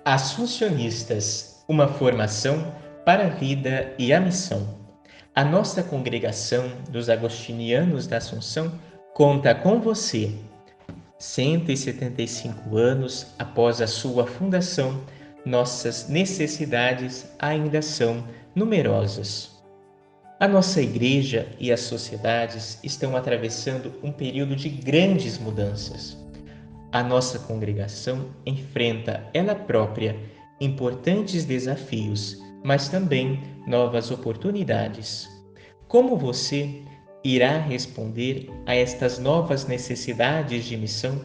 Assuncionistas, uma formação para a vida e a missão. A nossa congregação dos Agostinianos da Assunção conta com você. 175 anos após a sua fundação, nossas necessidades ainda são numerosas. A nossa igreja e as sociedades estão atravessando um período de grandes mudanças. A nossa congregação enfrenta ela própria importantes desafios, mas também novas oportunidades. Como você irá responder a estas novas necessidades de missão,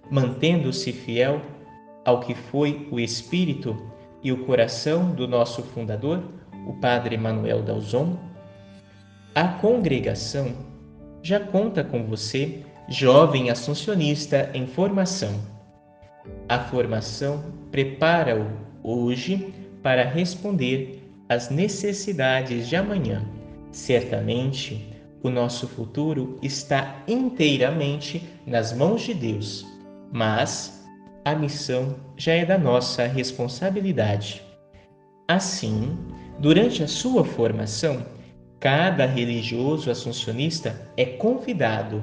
mantendo-se fiel ao que foi o espírito e o coração do nosso fundador, o Padre Manuel Dalzon? A congregação já conta com você, jovem assuncionista em formação. A formação prepara-o hoje para responder às necessidades de amanhã. Certamente, o nosso futuro está inteiramente nas mãos de Deus, mas a missão já é da nossa responsabilidade. Assim, durante a sua formação, cada religioso assuncionista é convidado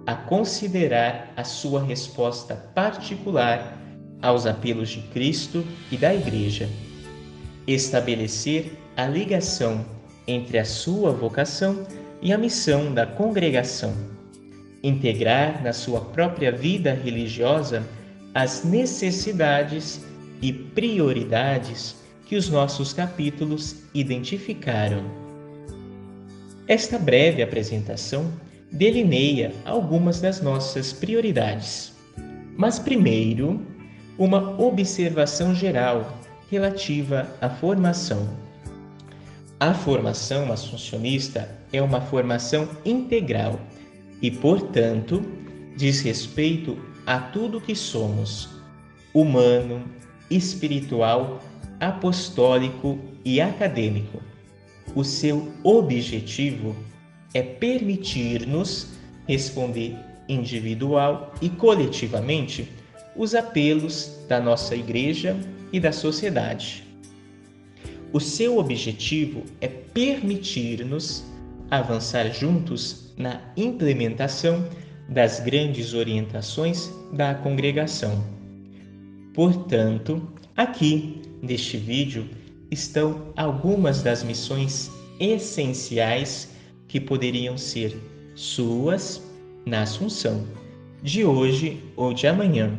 a considerar a sua resposta particular aos apelos de Cristo e da Igreja, estabelecer a ligação entre a sua vocação e a missão da congregação, integrar na sua própria vida religiosa as necessidades e prioridades que os nossos capítulos identificaram. Esta breve apresentação delineia algumas das nossas prioridades. Mas primeiro, uma observação geral relativa à formação. A formação assuncionista é uma formação integral e, portanto, diz respeito a tudo que somos, humano, espiritual, apostólico e acadêmico. O seu objetivo é permitir-nos responder individual e coletivamente os apelos da nossa igreja e da sociedade. O seu objetivo é permitir-nos avançar juntos na implementação das grandes orientações da congregação. Portanto, aqui, neste vídeo, estão algumas das missões essenciais que poderiam ser suas na Assunção, de hoje ou de amanhã,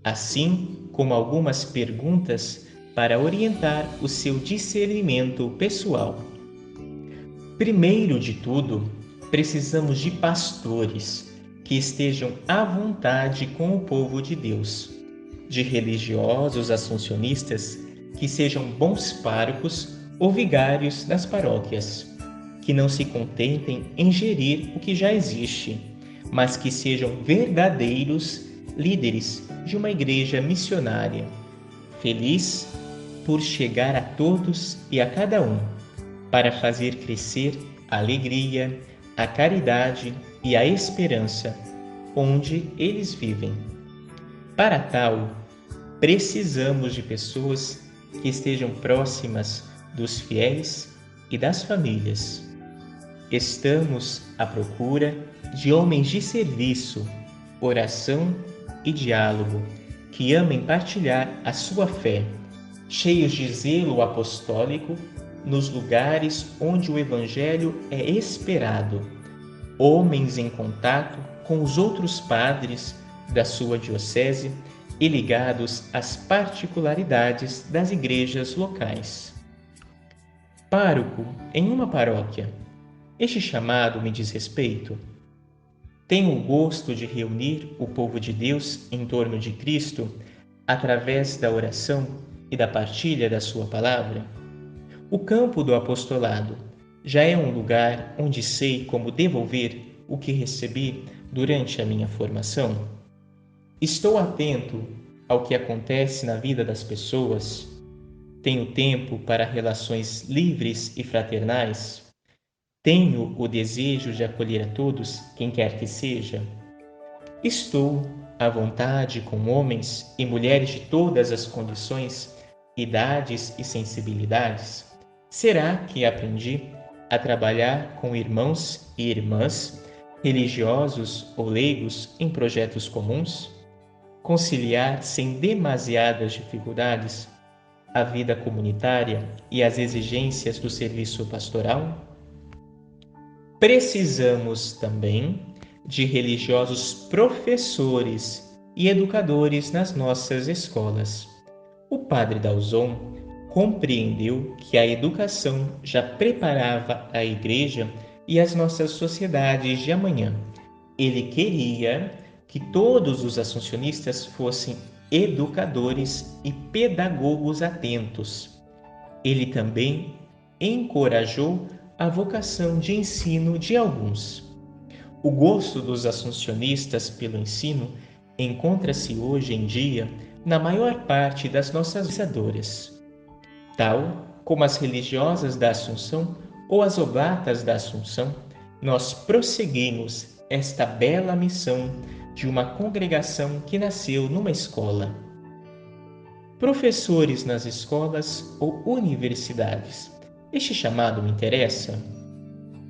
assim como algumas perguntas para orientar o seu discernimento pessoal. Primeiro de tudo, precisamos de pastores que estejam à vontade com o povo de Deus, de religiosos assuncionistas que sejam bons párocos ou vigários das paróquias, que não se contentem em gerir o que já existe, mas que sejam verdadeiros líderes de uma igreja missionária, feliz por chegar a todos e a cada um, para fazer crescer a alegria, a caridade e a esperança onde eles vivem. Para tal, precisamos de pessoas que estejam próximas dos fiéis e das famílias. Estamos à procura de homens de serviço, oração e diálogo, que amem partilhar a sua fé, cheios de zelo apostólico nos lugares onde o Evangelho é esperado, homens em contato com os outros padres da sua diocese e ligados às particularidades das igrejas locais. Pároco em uma paróquia. Este chamado me diz respeito? Tenho o gosto de reunir o povo de Deus em torno de Cristo através da oração e da partilha da sua palavra? O campo do apostolado já é um lugar onde sei como devolver o que recebi durante a minha formação? Estou atento ao que acontece na vida das pessoas? Tenho tempo para relações livres e fraternais? Tenho o desejo de acolher a todos, quem quer que seja? Estou à vontade com homens e mulheres de todas as condições, idades e sensibilidades? Será que aprendi a trabalhar com irmãos e irmãs, religiosos ou leigos em projetos comuns? Conciliar sem demasiadas dificuldades a vida comunitária e as exigências do serviço pastoral? Precisamos também de religiosos professores e educadores nas nossas escolas. O padre Dalzon compreendeu que a educação já preparava a Igreja e as nossas sociedades de amanhã. Ele queria que todos os assuncionistas fossem educadores e pedagogos atentos. Ele também encorajou a vocação de ensino de alguns. O gosto dos assuncionistas pelo ensino encontra-se hoje em dia na maior parte das nossas visadoras, tal como as religiosas da Assunção ou as oblatas da Assunção. Nós prosseguimos esta bela missão de uma congregação que nasceu numa escola. Professores nas escolas ou universidades. Este chamado me interessa?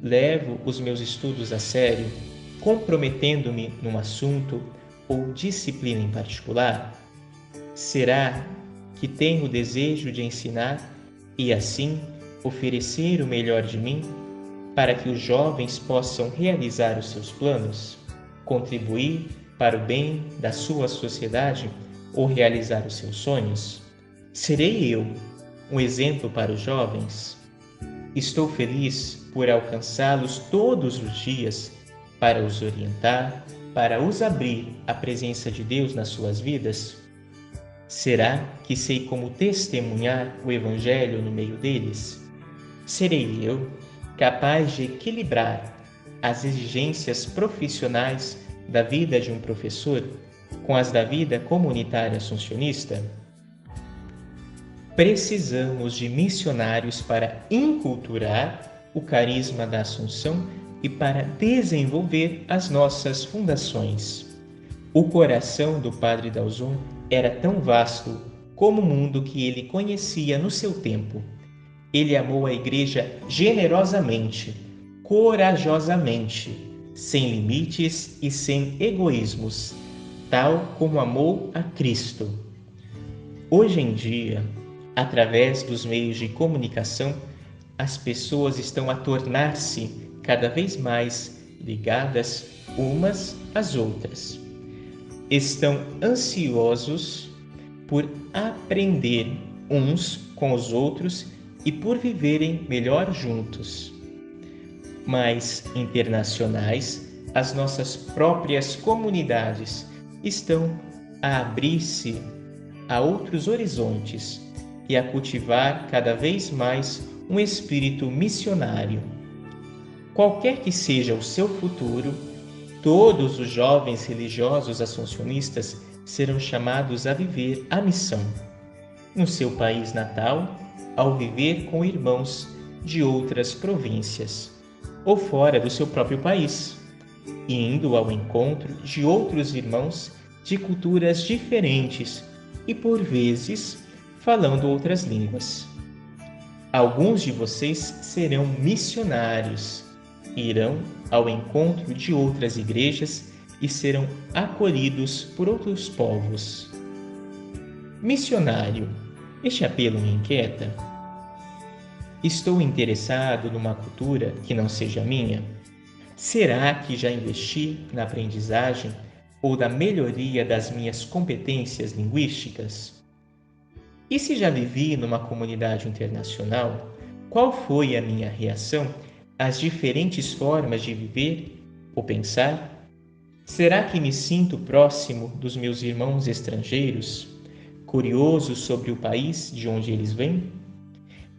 Levo os meus estudos a sério, comprometendo-me num assunto ou disciplina em particular? Será que tenho o desejo de ensinar e, assim, oferecer o melhor de mim para que os jovens possam realizar os seus planos, contribuir para o bem da sua sociedade ou realizar os seus sonhos? Serei eu um exemplo para os jovens? Estou feliz por alcançá-los todos os dias para os orientar, para os abrir à presença de Deus nas suas vidas? Será que sei como testemunhar o Evangelho no meio deles? Serei eu capaz de equilibrar as exigências profissionais da vida de um professor com as da vida comunitária assuncionista? Precisamos de missionários para inculturar o carisma da Assunção e para desenvolver as nossas fundações. O coração do padre Dalzon era tão vasto como o mundo que ele conhecia no seu tempo. Ele amou a Igreja generosamente, corajosamente, sem limites e sem egoísmos, tal como amou a Cristo. Hoje em dia, através dos meios de comunicação, as pessoas estão a tornar-se cada vez mais ligadas umas às outras. Estão ansiosos por aprender uns com os outros e por viverem melhor juntos. Mais internacionais, as nossas próprias comunidades estão a abrir-se a outros horizontes e a cultivar cada vez mais um espírito missionário. Qualquer que seja o seu futuro, todos os jovens religiosos assuncionistas serão chamados a viver a missão. No seu país natal, ao viver com irmãos de outras províncias, ou fora do seu próprio país, indo ao encontro de outros irmãos de culturas diferentes e, por vezes, falando outras línguas. Alguns de vocês serão missionários, irão ao encontro de outras igrejas e serão acolhidos por outros povos. Missionário, este apelo me inquieta. Estou interessado numa cultura que não seja a minha? Será que já investi na aprendizagem ou na melhoria das minhas competências linguísticas? E se já vivi numa comunidade internacional, qual foi a minha reação às diferentes formas de viver ou pensar? Será que me sinto próximo dos meus irmãos estrangeiros, curioso sobre o país de onde eles vêm?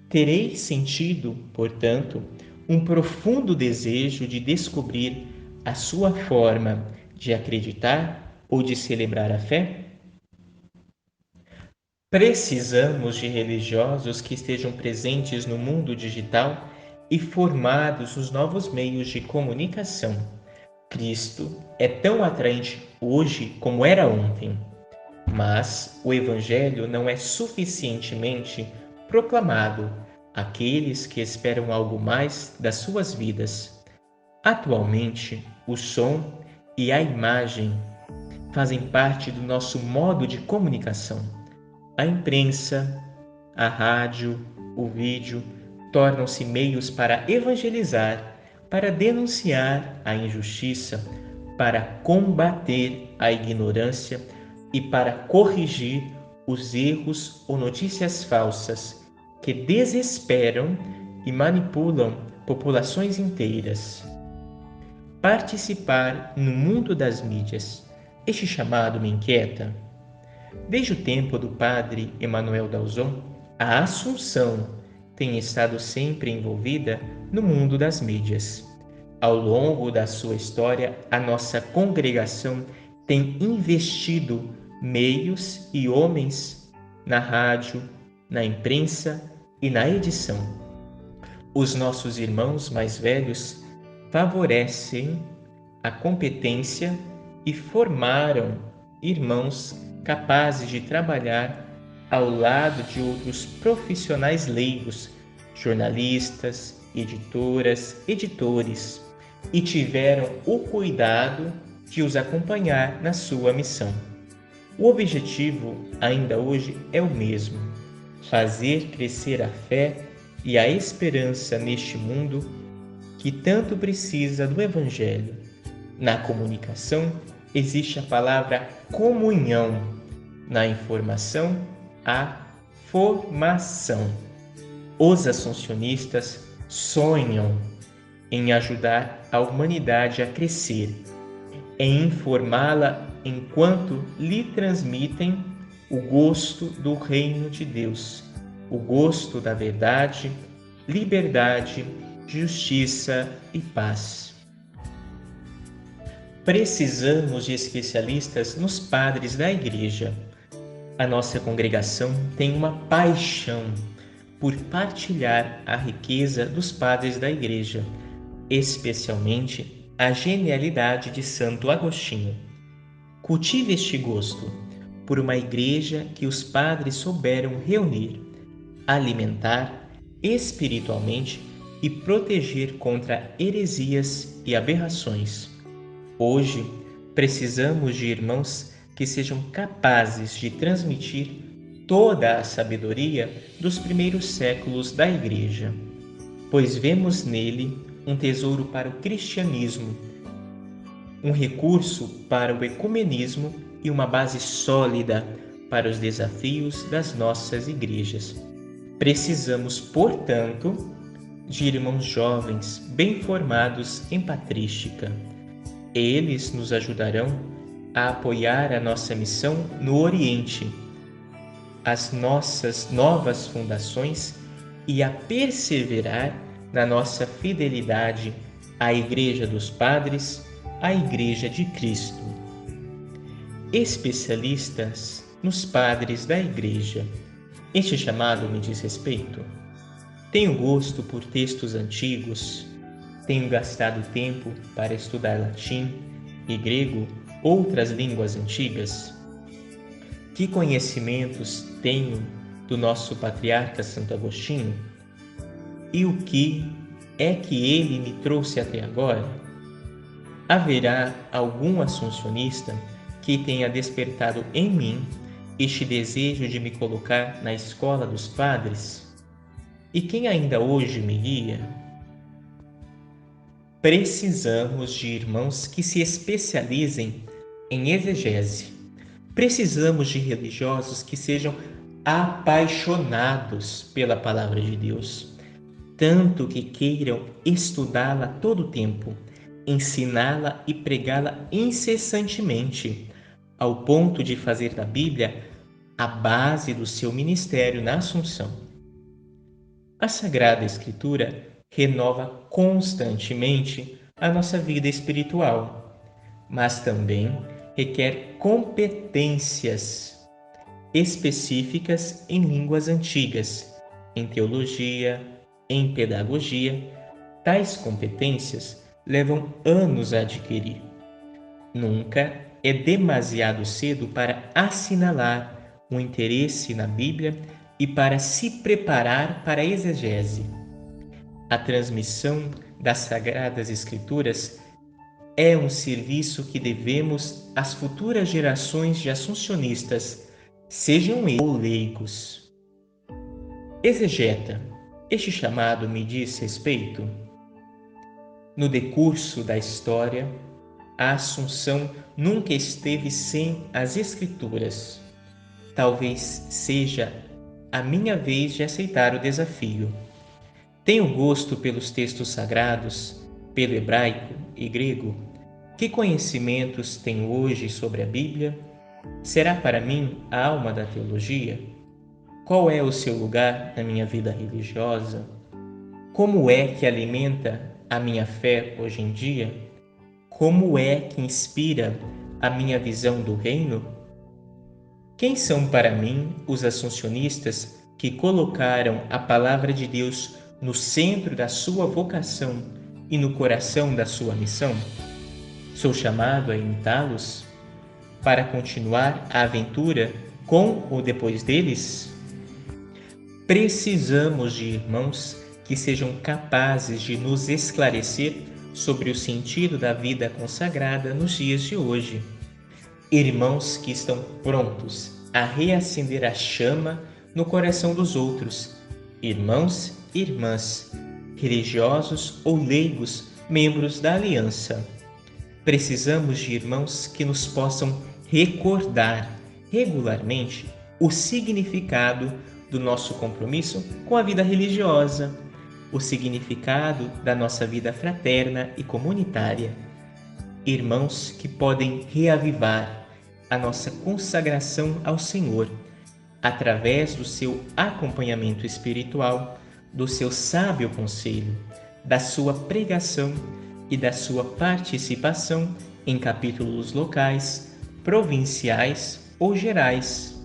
Terei sentido, portanto, um profundo desejo de descobrir a sua forma de acreditar ou de celebrar a fé? Precisamos de religiosos que estejam presentes no mundo digital e formados nos novos meios de comunicação, Cristo é tão atraente hoje como era ontem, mas o Evangelho não é suficientemente proclamado àqueles que esperam algo mais das suas vidas. Atualmente, o som e a imagem fazem parte do nosso modo de comunicação. A imprensa, a rádio, o vídeo tornam-se meios para evangelizar, para denunciar a injustiça, para combater a ignorância e para corrigir os erros ou notícias falsas que desesperam e manipulam populações inteiras. Participar no mundo das mídias. Este chamado me inquieta. Desde o tempo do padre Emmanuel Dalzon, a Assunção tem estado sempre envolvida no mundo das mídias. Ao longo da sua história, a nossa congregação tem investido meios e homens na rádio, na imprensa e na edição. Os nossos irmãos mais velhos favorecem a competência e formaram irmãos capazes de trabalhar ao lado de outros profissionais leigos, jornalistas, editoras, editores, e tiveram o cuidado de os acompanhar na sua missão. O objetivo ainda hoje é o mesmo: fazer crescer a fé e a esperança neste mundo que tanto precisa do Evangelho. Na comunicação existe a palavra comunhão, na informação, a formação. Os assuncionistas sonham em ajudar a humanidade a crescer, em informá-la enquanto lhe transmitem o gosto do reino de Deus, o gosto da verdade, liberdade, justiça e paz. Precisamos de especialistas nos padres da Igreja. A nossa congregação tem uma paixão por partilhar a riqueza dos padres da Igreja, especialmente a genialidade de Santo Agostinho. Cultive este gosto por uma igreja que os padres souberam reunir, alimentar espiritualmente e proteger contra heresias e aberrações. Hoje, precisamos de irmãos que sejam capazes de transmitir toda a sabedoria dos primeiros séculos da Igreja, pois vemos nele um tesouro para o cristianismo, um recurso para o ecumenismo e uma base sólida para os desafios das nossas igrejas. Precisamos, portanto, de irmãos jovens bem formados em patrística. Eles nos ajudarão a apoiar a nossa missão no Oriente, as nossas novas fundações e a perseverar na nossa fidelidade à Igreja dos Padres, à Igreja de Cristo. Especialistas nos padres da Igreja. Este chamado me diz respeito. Tenho gosto por textos antigos, tenho gastado tempo para estudar latim e grego, outras línguas antigas. Que conhecimentos tenho do nosso patriarca Santo Agostinho? E o que é que ele me trouxe até agora? Haverá algum assuncionista que tenha despertado em mim este desejo de me colocar na escola dos padres? E quem ainda hoje me guia? Precisamos de irmãos que se especializem em exegese. Precisamos de religiosos que sejam apaixonados pela palavra de Deus, tanto que queiram estudá-la todo o tempo, ensiná-la e pregá-la incessantemente, ao ponto de fazer da Bíblia a base do seu ministério na Assunção. A Sagrada Escritura renova constantemente a nossa vida espiritual, mas também requer competências específicas em línguas antigas, em teologia, em pedagogia. Tais competências levam anos a adquirir. Nunca é demasiado cedo para assinalar o interesse na Bíblia e para se preparar para a exegese. A transmissão das Sagradas Escrituras é um serviço que devemos às futuras gerações de assuncionistas, sejam eles ou leigos. Exegeta, este chamado me diz respeito? No decurso da história, a Assunção nunca esteve sem as Escrituras. Talvez seja a minha vez de aceitar o desafio. Tenho gosto pelos textos sagrados, pelo hebraico e grego. Que conhecimentos tenho hoje sobre a Bíblia? Será para mim a alma da teologia? Qual é o seu lugar na minha vida religiosa? Como é que alimenta a minha fé hoje em dia? Como é que inspira a minha visão do reino? Quem são para mim os assuncionistas que colocaram a palavra de Deus no centro da sua vocação e no coração da sua missão? Sou chamado a imitá-los para continuar a aventura com ou depois deles? Precisamos de irmãos que sejam capazes de nos esclarecer sobre o sentido da vida consagrada nos dias de hoje. Irmãos que estão prontos a reacender a chama no coração dos outros. Irmãos e irmãs, religiosos ou leigos, membros da aliança. Precisamos de irmãos que nos possam recordar regularmente o significado do nosso compromisso com a vida religiosa, o significado da nossa vida fraterna e comunitária. Irmãos que podem reavivar a nossa consagração ao Senhor através do seu acompanhamento espiritual, do seu sábio conselho, da sua pregação e da sua participação em capítulos locais, provinciais ou gerais.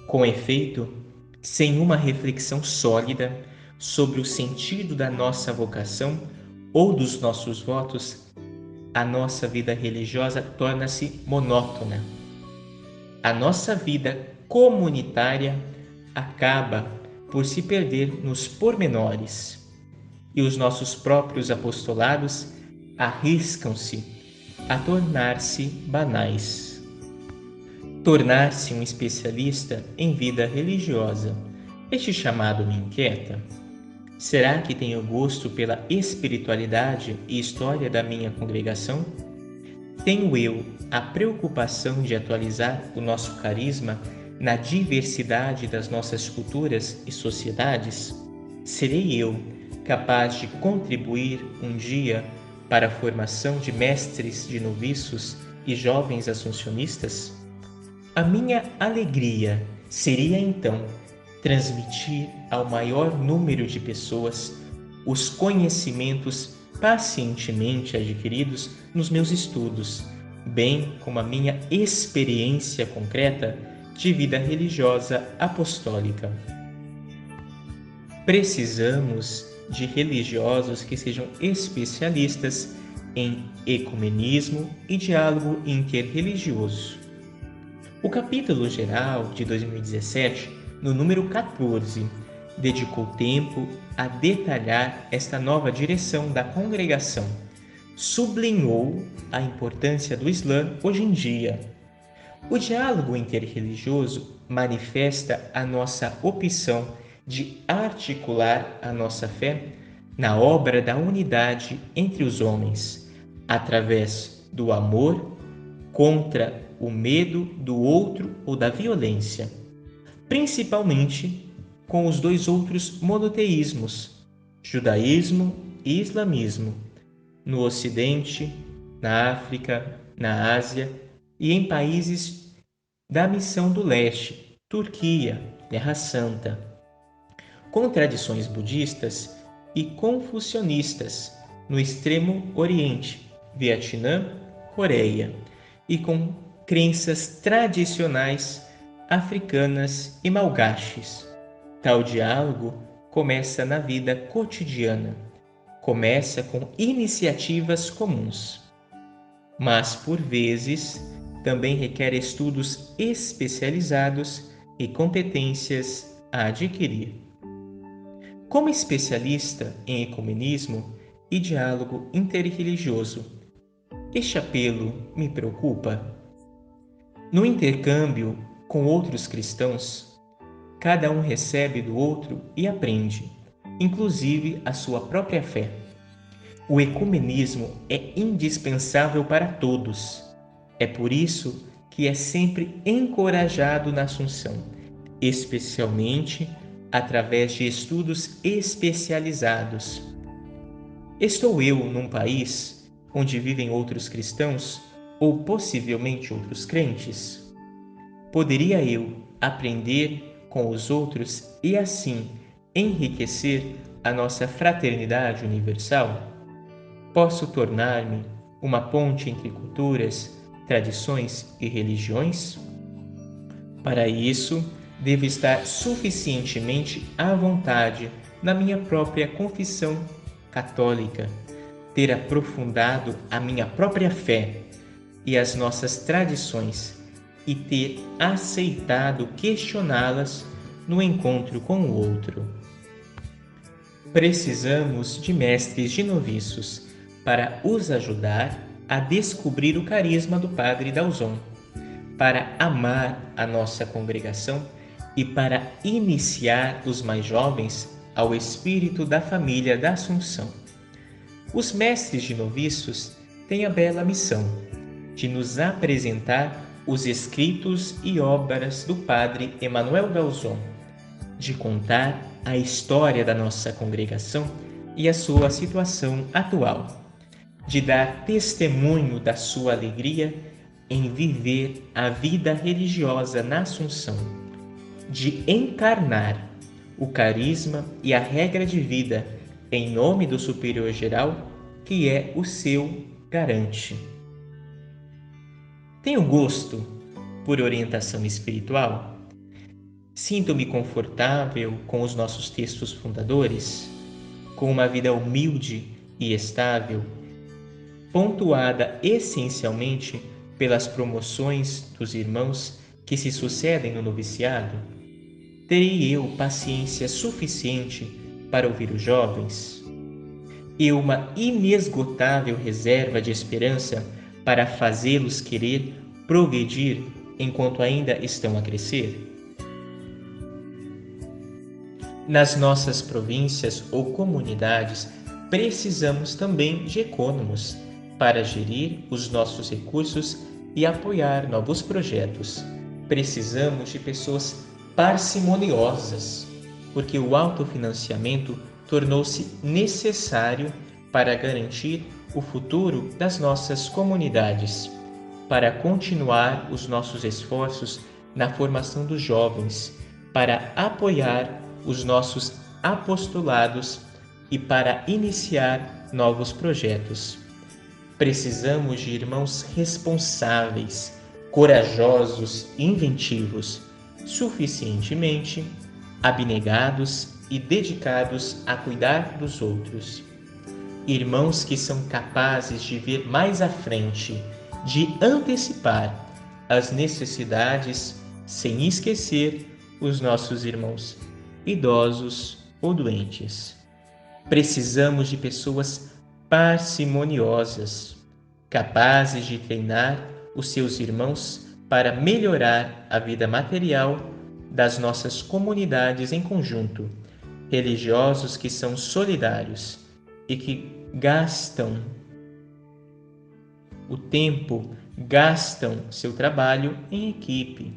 Com efeito, sem uma reflexão sólida sobre o sentido da nossa vocação ou dos nossos votos, a nossa vida religiosa torna-se monótona. A nossa vida comunitária acaba por se perder nos pormenores e os nossos próprios apostolados arriscam-se a tornar-se banais. Tornar-se um especialista em vida religiosa. Este chamado me inquieta. Será que tenho gosto pela espiritualidade e história da minha congregação? Tenho eu a preocupação de atualizar o nosso carisma na diversidade das nossas culturas e sociedades? Serei eu capaz de contribuir um dia para a formação de mestres de noviços e jovens assuncionistas? A minha alegria seria então transmitir ao maior número de pessoas os conhecimentos pacientemente adquiridos nos meus estudos, bem como a minha experiência concreta de vida religiosa apostólica. Precisamos de religiosos que sejam especialistas em ecumenismo e diálogo interreligioso. O capítulo geral de 2017, no número 14, dedicou tempo a detalhar esta nova direção da congregação. Sublinhou a importância do Islã hoje em dia. O diálogo interreligioso manifesta a nossa opção de articular a nossa fé na obra da unidade entre os homens, através do amor contra o medo do outro ou da violência, principalmente com os dois outros monoteísmos, judaísmo e islamismo, no Ocidente, na África, na Ásia e em países da Missão do Leste, Turquia, Terra Santa, com tradições budistas e confucionistas no Extremo Oriente, Vietnã, Coreia, e com crenças tradicionais africanas e malgaches. Tal diálogo começa na vida cotidiana, começa com iniciativas comuns, mas por vezes também requer estudos especializados e competências a adquirir. Como especialista em ecumenismo e diálogo interreligioso, este apelo me preocupa. No intercâmbio com outros cristãos, cada um recebe do outro e aprende, inclusive a sua própria fé. O ecumenismo é indispensável para todos. É por isso que é sempre encorajado na Assunção, especialmente através de estudos especializados. Estou eu num país onde vivem outros cristãos ou possivelmente outros crentes? Poderia eu aprender com os outros e assim enriquecer a nossa fraternidade universal? Posso tornar-me uma ponte entre culturas, tradições e religiões? Para isso, devo estar suficientemente à vontade na minha própria confissão católica, ter aprofundado a minha própria fé e as nossas tradições e ter aceitado questioná-las no encontro com o outro. Precisamos de mestres de noviços para os ajudar a descobrir o carisma do Padre Dalzon, para amar a nossa congregação e para iniciar os mais jovens ao espírito da família da Assunção. Os mestres de noviços têm a bela missão de nos apresentar os escritos e obras do Padre Emanuel Dalzon, de contar a história da nossa congregação e a sua situação atual, de dar testemunho da sua alegria em viver a vida religiosa na Assunção, de encarnar o carisma e a regra de vida em nome do superior geral, que é o seu garante. Tenho gosto por orientação espiritual? Sinto-me confortável com os nossos textos fundadores, com uma vida humilde e estável, pontuada essencialmente pelas promoções dos irmãos que se sucedem no noviciado? Terei eu paciência suficiente para ouvir os jovens? E uma inesgotável reserva de esperança para fazê-los querer progredir enquanto ainda estão a crescer? Nas nossas províncias ou comunidades, precisamos também de ecônomos para gerir os nossos recursos e apoiar novos projetos. Precisamos de pessoas parcimoniosas, porque o autofinanciamento tornou-se necessário para garantir o futuro das nossas comunidades, para continuar os nossos esforços na formação dos jovens, para apoiar os nossos apostolados e para iniciar novos projetos. Precisamos de irmãos responsáveis, corajosos e inventivos, suficientemente abnegados e dedicados a cuidar dos outros. Irmãos que são capazes de ver mais à frente, de antecipar as necessidades sem esquecer os nossos irmãos idosos ou doentes. Precisamos de pessoas parcimoniosas, capazes de treinar os seus irmãos para melhorar a vida material das nossas comunidades em conjunto, religiosos que são solidários e que gastam o tempo, gastam seu trabalho em equipe,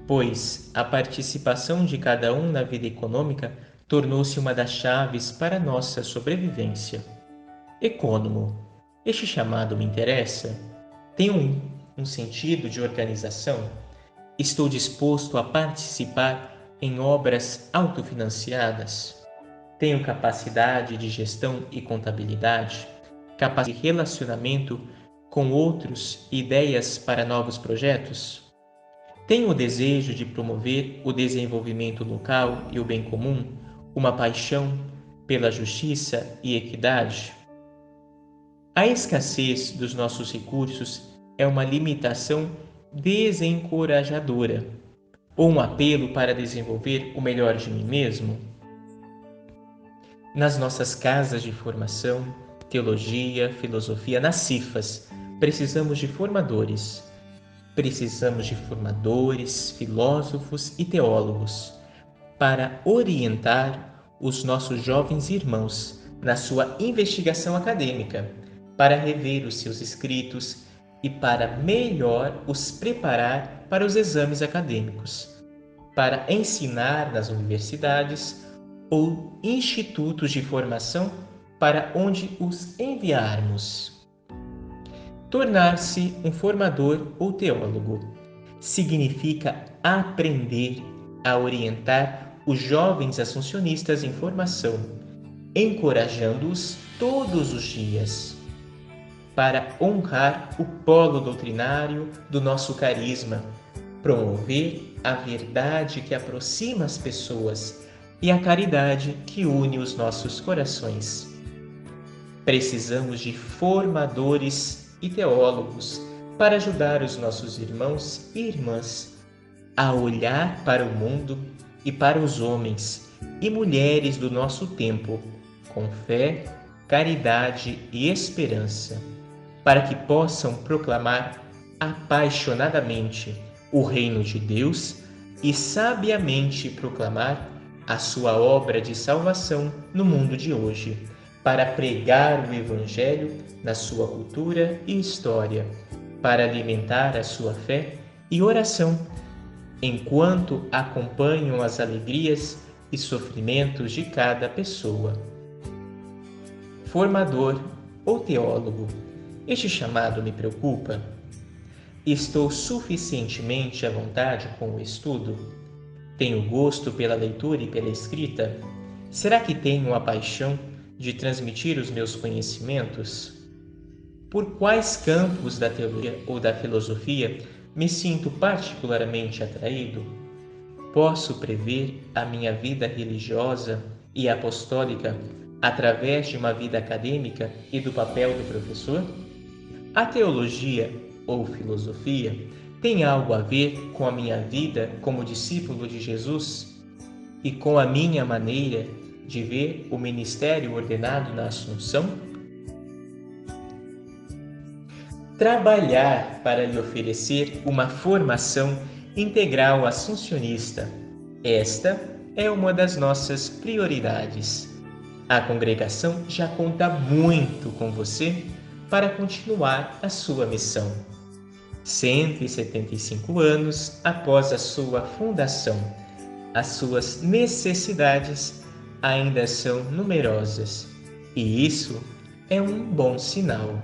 pois a participação de cada um na vida econômica tornou-se uma das chaves para nossa sobrevivência. Ecônomo, este chamado me interessa? Tem um sentido de organização? Estou disposto a participar em obras autofinanciadas? Tenho capacidade de gestão e contabilidade? Capacidade de relacionamento com outros e ideias para novos projetos? Tenho o desejo de promover o desenvolvimento local e o bem comum, uma paixão pela justiça e equidade? A escassez dos nossos recursos é uma limitação desencorajadora ou um apelo para desenvolver o melhor de mim mesmo? Nas nossas casas de formação, teologia, filosofia, nas cifas, precisamos de formadores. Precisamos de formadores, filósofos e teólogos para orientar os nossos jovens irmãos na sua investigação acadêmica, para rever os seus escritos e para melhor os preparar para os exames acadêmicos, para ensinar nas universidades ou institutos de formação para onde os enviarmos. Tornar-se um formador ou teólogo significa aprender a orientar os jovens assuncionistas em formação, encorajando-os todos os dias para honrar o polo doutrinário do nosso carisma, promover a verdade que aproxima as pessoas e a caridade que une os nossos corações. Precisamos de formadores e teólogos para ajudar os nossos irmãos e irmãs a olhar para o mundo e para os homens e mulheres do nosso tempo com fé, caridade e esperança, para que possam proclamar apaixonadamente o reino de Deus e sabiamente proclamar a sua obra de salvação no mundo de hoje, para pregar o Evangelho na sua cultura e história, para alimentar a sua fé e oração, enquanto acompanham as alegrias e sofrimentos de cada pessoa. Formador ou teólogo, este chamado me preocupa? Estou suficientemente à vontade com o estudo? Tenho gosto pela leitura e pela escrita? Será que tenho a paixão de transmitir os meus conhecimentos? Por quais campos da teologia ou da filosofia me sinto particularmente atraído? Posso prever a minha vida religiosa e apostólica através de uma vida acadêmica e do papel do professor? A teologia ou filosofia tem algo a ver com a minha vida como discípulo de Jesus e com a minha maneira de ver o ministério ordenado na Assunção? Trabalhar para lhe oferecer uma formação integral assuncionista. Esta é uma das nossas prioridades. A congregação já conta muito com você para continuar a sua missão. 175 anos após a sua fundação, as suas necessidades ainda são numerosas, e isso é um bom sinal.